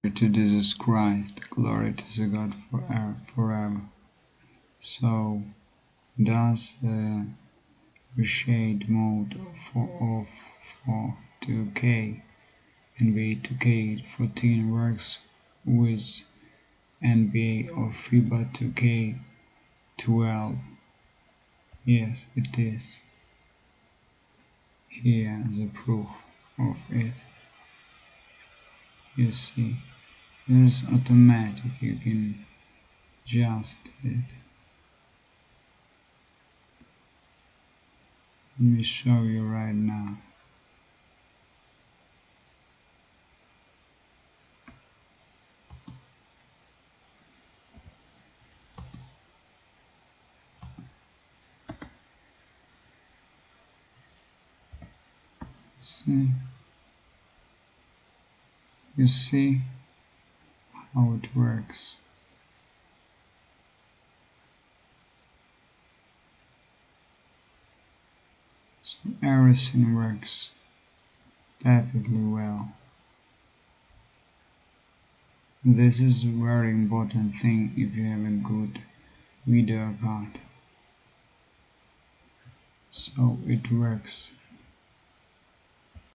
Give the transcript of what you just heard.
Glory to Jesus Christ, glory to the God forever. So does the Reshade mode for 2K NBA 2K14 works with NBA or Fiba 2K12? Yes, it is. Here the proof of it. You see, this is automatic, you can adjust it. Let me show you right now. See, you see how it works. So everything works perfectly well. This is a very important thing if you have a good video card. So it works